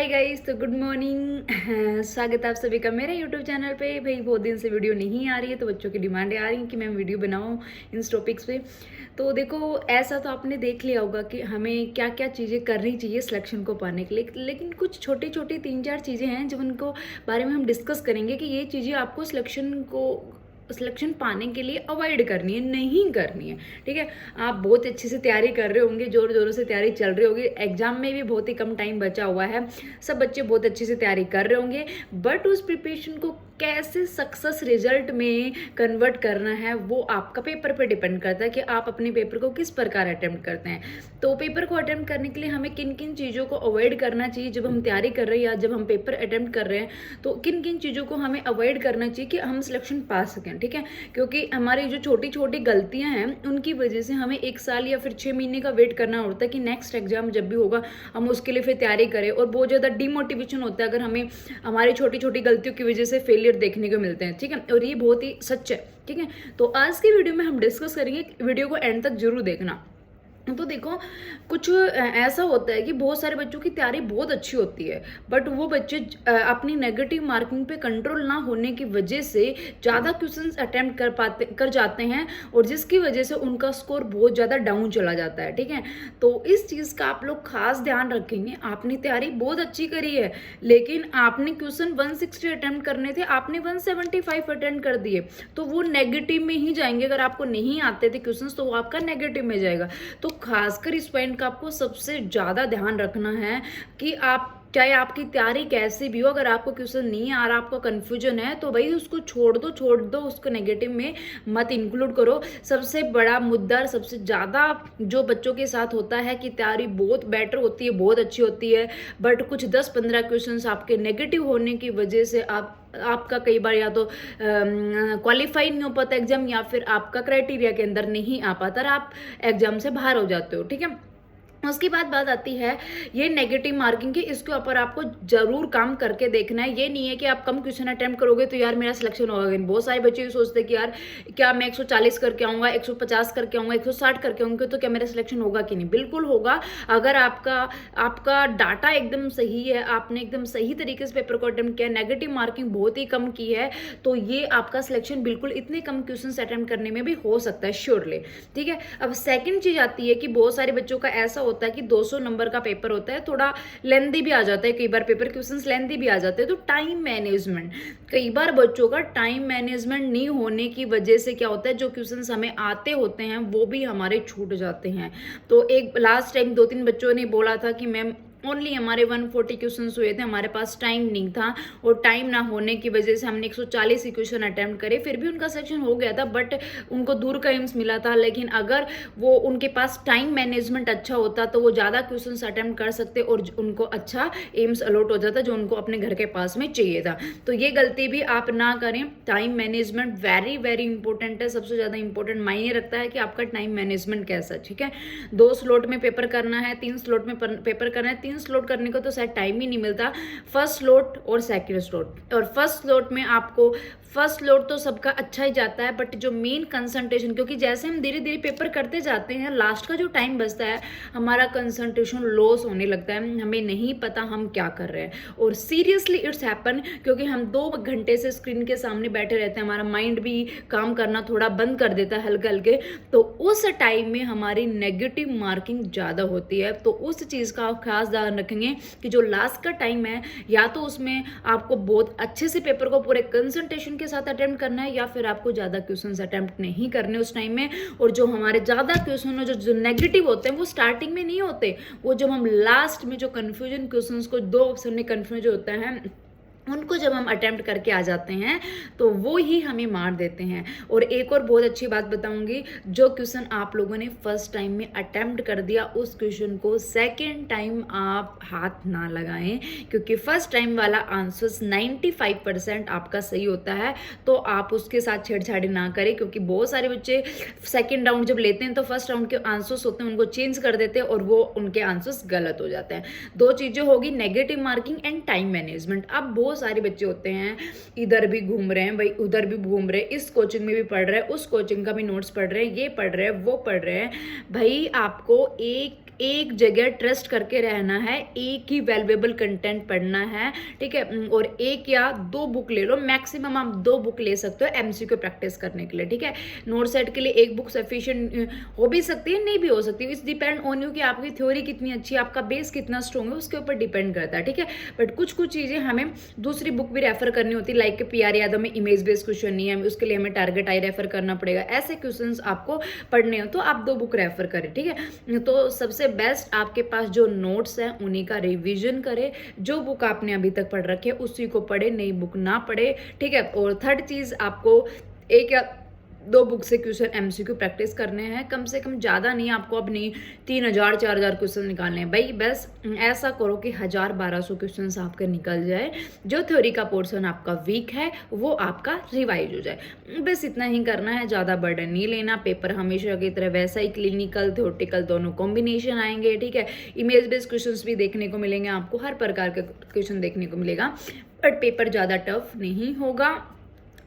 Hi guys, तो good morning. स्वागत है आप सभी का मेरे यूट्यूब चैनल पे। भाई बहुत दिन से वीडियो नहीं आ रही है, तो बच्चों की डिमांडें आ रही हैं कि मैं वीडियो बनाऊं इन टॉपिक्स पे। तो देखो, ऐसा तो आपने देख लिया होगा कि हमें क्या क्या चीज़ें करनी चाहिए सिलेक्शन को पाने के लिए, लेकिन कुछ छोटी छोटी 3-4 चीज़ें हैं जो उनको बारे में हम डिस्कस करेंगे कि ये चीज़ें आपको सिलेक्शन पाने के लिए अवॉइड करनी है, नहीं करनी है। ठीक है, आप बहुत अच्छे से तैयारी कर रहे होंगे, जोर जोरों से तैयारी चल रही होगी, एग्जाम में भी बहुत ही कम टाइम बचा हुआ है, सब बच्चे बहुत अच्छे से तैयारी कर रहे होंगे, बट उस प्रिपरेशन को कैसे सक्सेस रिजल्ट में कन्वर्ट करना है वो आपका पेपर पे डिपेंड करता है कि आप अपने पेपर को किस प्रकार अटेम्प्ट करते हैं। तो पेपर को अटेम्प्ट करने के लिए हमें किन किन चीज़ों को अवॉइड करना चाहिए जब हम तैयारी कर रहे हैं या जब हम पेपर अटेम्प्ट कर रहे हैं, तो किन किन चीज़ों को हमें अवॉइड करना चाहिए कि हम सिलेक्शन पा सकें। ठीक है, क्योंकि हमारी जो छोटी छोटी गलतियां हैं उनकी वजह से हमें 1 साल या फिर 6 महीने का वेट करना होता है कि नेक्स्ट एग्जाम जब भी होगा हम उसके लिए फिर तैयारी करें, और बहुत ज़्यादा डिमोटिवेशन होता है अगर हमें हमारी छोटी छोटी गलतियों की वजह से फेलियर देखने को मिलते हैं। ठीक है, और ये बहुत ही सच है। ठीक है, तो आज की वीडियो में हम डिस्कस करेंगे, वीडियो को एंड तक जरूर देखना। तो देखो, कुछ ऐसा होता है कि बहुत सारे बच्चों की तैयारी बहुत अच्छी होती है, बट वो बच्चे अपनी नेगेटिव मार्किंग पे कंट्रोल ना होने की वजह से ज़्यादा क्वेश्चंस अटेम्प्ट कर जाते हैं, और जिसकी वजह से उनका स्कोर बहुत ज़्यादा डाउन चला जाता है। ठीक है, तो इस चीज़ का आप लोग खास ध्यान रखेंगे। आपने तैयारी बहुत अच्छी करी है, लेकिन आपने क्वेश्चन 160 अटेम्प्ट करने थे, आपने 175 अटेम्प्ट कर दिए, तो वो नेगेटिव में ही जाएंगे। अगर आपको नहीं आते थे क्वेश्चन तो वो आपका नेगेटिव में जाएगा। तो खासकर इस पॉइंट का आपको सबसे ज्यादा ध्यान रखना है कि आप, चाहे आपकी तैयारी कैसी भी हो, अगर आपको क्वेश्चन नहीं आ रहा, आपको कंफ्यूजन है, तो भाई उसको छोड़ दो, उसको नेगेटिव में मत इंक्लूड करो। सबसे बड़ा मुद्दा, सबसे ज़्यादा जो बच्चों के साथ होता है कि तैयारी बहुत बेटर होती है, बहुत अच्छी होती है, बट कुछ 10-15 क्वेश्चंस आपके नेगेटिव होने की वजह से आपका कई बार या तो क्वालिफाई नहीं हो पाता एग्जाम, या फिर आपका क्राइटेरिया के अंदर नहीं आ पाता और आप एग्जाम से बाहर हो जाते हो। ठीक है, उसके बाद बात आती है ये नेगेटिव मार्किंग की। इसके ऊपर आपको जरूर काम करके देखना है। ये नहीं है कि आप कम क्वेश्चन अटेम्प्ट करोगे तो यार मेरा सिलेक्शन होगा नहीं। बहुत सारे बच्चे सोचते हैं कि यार क्या मैं 140 करके आऊंगा, 150 करके आऊंगा, 160 करके आऊंगा, तो क्या मेरा सिलेक्शन होगा कि नहीं? बिल्कुल होगा। अगर आपका डाटा एकदम सही है, आपने एकदम सही तरीके से पेपर को अटेम्प्ट किया, नेगेटिव मार्किंग बहुत ही कम की है, तो ये आपका सिलेक्शन बिल्कुल इतने कम क्वेश्चन अटेम्प्ट करने में भी हो सकता है, श्योरली। ठीक है, अब सेकेंड चीज आती है कि बहुत सारे बच्चों का ऐसा होता है कि 200 नंबर का पेपर होता है, थोड़ा लेंथी भी आ जाता है, कई बार पेपर क्वेश्चंस लेंथी भी आ जाते हैं। तो टाइम मैनेजमेंट, कई बार बच्चों का टाइम मैनेजमेंट नहीं होने की वजह से क्या होता है, जो क्वेश्चंस हमें आते होते हैं वो भी हमारे छूट जाते हैं। तो एक लास्ट टाइम 2-3 बच्चों ने बोला था कि मैम ओनली हमारे 140 क्वेश्चन हुए थे, हमारे पास टाइम नहीं था, और टाइम ना होने की वजह से हमने 140 क्वेश्चन अटेम्प्ट करे, फिर भी उनका सिलेक्शन हो गया था, बट उनको दूर का एम्स मिला था। लेकिन अगर वो उनके पास टाइम मैनेजमेंट अच्छा होता तो वो ज़्यादा क्वेश्चन अटेम्प्ट कर सकते और उनको अच्छा एम्स अलॉट हो जाता जो उनको अपने घर के पास में चाहिए था। तो ये गलती भी आप ना करें। Time management very very important है, सबसे ज़्यादा इंपॉर्टेंट मायने रखता है कि आपका टाइम मैनेजमेंट कैसा। ठीक है, 2 स्लॉट में पेपर करना है, 3 स्लॉट में पेपर करना है, 3 स्लॉट करने को तो शायद टाइम ही नहीं मिलता। फर्स्ट स्लॉट और सेकंड स्लॉट, और फर्स्ट स्लॉट में आपको, फर्स्ट स्लॉट तो सबका अच्छा ही जाता है, बट जो मेन कंसंट्रेशन, क्योंकि जैसे हम धीरे धीरे पेपर करते जाते हैं, लास्ट का जो टाइम बचता है हमारा कंसंट्रेशन लॉस होने लगता है, हमें नहीं पता हम क्या कर रहे हैं। और सीरियसली इट्स हैपन, क्योंकि हम 2 घंटे से स्क्रीन के सामने बैठे रहते हैं, हमारा माइंड भी काम करना थोड़ा बंद कर देता है हल्के हल्के, तो उस टाइम में हमारी नेगेटिव मार्किंग ज़्यादा होती है। तो उस चीज़ का आप खास ध्यान रखेंगे कि जो लास्ट का टाइम है, या तो उसमें आपको बहुत अच्छे से पेपर को पूरे कंसंट्रेशन के साथ अटेम्प्ट करना है, या फिर आपको ज्यादा क्वेश्चंस अटेम्प्ट नहीं करने उस टाइम में। और जो हमारे ज्यादा क्वेश्चन जो नेगेटिव होते हैं वो स्टार्टिंग में नहीं होते, वो जब हम लास्ट में जो कंफ्यूजन क्वेश्चंस को 2 ऑप्शन में कंफ्यूज होता है उनको जब हम अटेम्प्ट करके आ जाते हैं तो वो ही हमें मार देते हैं। और एक और बहुत अच्छी बात बताऊंगी, जो क्वेश्चन आप लोगों ने फर्स्ट टाइम में अटेम्प्ट कर दिया उस क्वेश्चन को सेकेंड टाइम आप हाथ ना लगाएं, क्योंकि फर्स्ट टाइम वाला आंसर्स 95% आपका सही होता है, तो आप उसके साथ छेड़छाड़ी ना करें। क्योंकि बहुत सारे बच्चे सेकेंड राउंड जब लेते हैं तो फर्स्ट राउंड के आंसर्स होते हैं उनको चेंज कर देते हैं और वो उनके आंसर्स गलत हो जाते हैं। 2 चीजें होगी, negative marking and time management. अब बहुत सारे बच्चे होते हैं इधर भी घूम रहे हैं भाई, उधर भी घूम रहे हैं, इस कोचिंग में भी पढ़ रहे हैं, उस कोचिंग का भी नोट्स पढ़ रहे हैं, ये पढ़ रहे हैं, वो पढ़ रहे हैं। भाई आपको एक एक जगह ट्रस्ट करके रहना है, एक ही वैल्यूएबल कंटेंट पढ़ना है, ठीक है। और एक या दो बुक ले लो, मैक्सिमम आप 2 बुक ले सकते हो एमसीक्यू प्रैक्टिस करने के लिए, ठीक है। नोट सेट के लिए एक बुक सफिशिएंट हो भी सकती है, नहीं भी हो सकती है, इट्स डिपेंड ऑन यू कि आपकी थ्योरी कितनी अच्छी है, आपका बेस कितना स्ट्रॉन्ग है, उसके ऊपर डिपेंड करता है, ठीक है। बट कुछ चीज़ें हमें दूसरी बुक भी रेफर करनी होती है, लाइक पीआर यादव में इमेज बेस्ड क्वेश्चन नहीं है, उसके लिए हमें टारगेट आई रेफर करना पड़ेगा। ऐसे क्वेश्चंस आपको पढ़ने हो तो आप 2 बुक रेफर करें, ठीक है। तो सबसे बेस्ट आपके पास जो नोट्स हैं उन्हीं का रिवीजन करें, जो बुक आपने अभी तक पढ़ रखे है उसी को पढ़े, नई बुक ना पढ़े, ठीक है। और थर्ड चीज़, आपको 1 या 2 बुक से क्वेश्चन एमसीक्यू प्रैक्टिस करने हैं, कम से कम ज़्यादा नहीं, आपको अपनी 3000-4000 क्वेश्चन निकालने हैं भाई। बस ऐसा करो कि 1000-1200 क्वेश्चन आपके निकल जाए, जो थ्योरी का पोर्शन आपका वीक है वो आपका रिवाइज हो जाए। बस इतना ही करना है, ज़्यादा बर्डन नहीं लेना। पेपर हमेशा की तरह वैसा ही क्लिनिकल थ्योरेटिकल दोनों कॉम्बिनेशन आएंगे, ठीक है। इमेज बेस्ड क्वेश्चन भी देखने को मिलेंगे, आपको हर प्रकार के क्वेश्चन देखने को मिलेगा, बट पेपर ज़्यादा टफ नहीं होगा।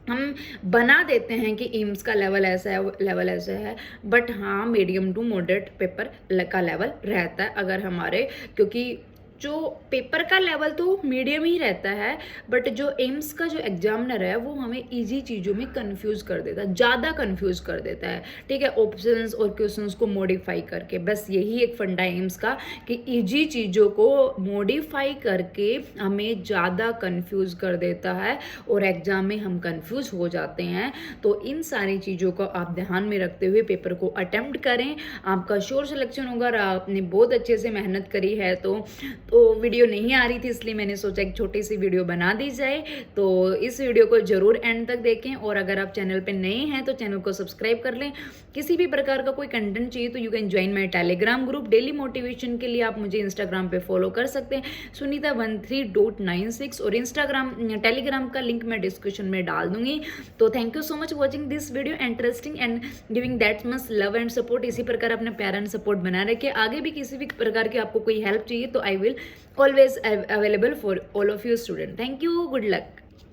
हम बना देते हैं कि एम्स का लेवल ऐसा है, लेवल ऐसा है, बट हाँ मीडियम टू मॉडरेट पेपर का लेवल रहता है अगर हमारे, क्योंकि जो पेपर का लेवल तो मीडियम ही रहता है, बट जो एम्स का जो एग्जामिनर है वो हमें इजी चीज़ों में कंफ्यूज कर देता है, ज़्यादा कंफ्यूज कर देता है, ठीक है, ऑप्शंस और क्वेश्चंस को मॉडिफाई करके। बस यही एक फंडा एम्स का कि इजी चीज़ों को मॉडिफाई करके हमें ज़्यादा कंफ्यूज कर देता है और एग्जाम में हम कंफ्यूज हो जाते हैं। तो इन सारी चीज़ों को आप ध्यान में रखते हुए पेपर को अटेम्प्ट करें, आपका श्योर सिलेक्शन होगा। और आपने बहुत अच्छे से मेहनत करी है तो वीडियो नहीं आ रही थी, इसलिए मैंने सोचा एक छोटी सी वीडियो बना दी जाए। तो इस वीडियो को जरूर एंड तक देखें, और अगर आप चैनल पे नए हैं तो चैनल को सब्सक्राइब कर लें। किसी भी प्रकार का कोई कंटेंट चाहिए तो you can join my Telegram group. Daily motivation के लिए आप मुझे इंस्टाग्राम पे फॉलो कर सकते हैं, sunita13.96, और इंस्टाग्राम टेलीग्राम का लिंक मैं डिस्क्रिप्शन में डाल दूंगी। तो thank you so much watching this video, interesting and giving that much love and support. इसी प्रकार अपने प्यार एंड सपोर्ट बना रखे। आगे भी किसी भी प्रकार की आपको कोई हेल्प चाहिए तो I will always available for all of you students. Thank you. Good luck.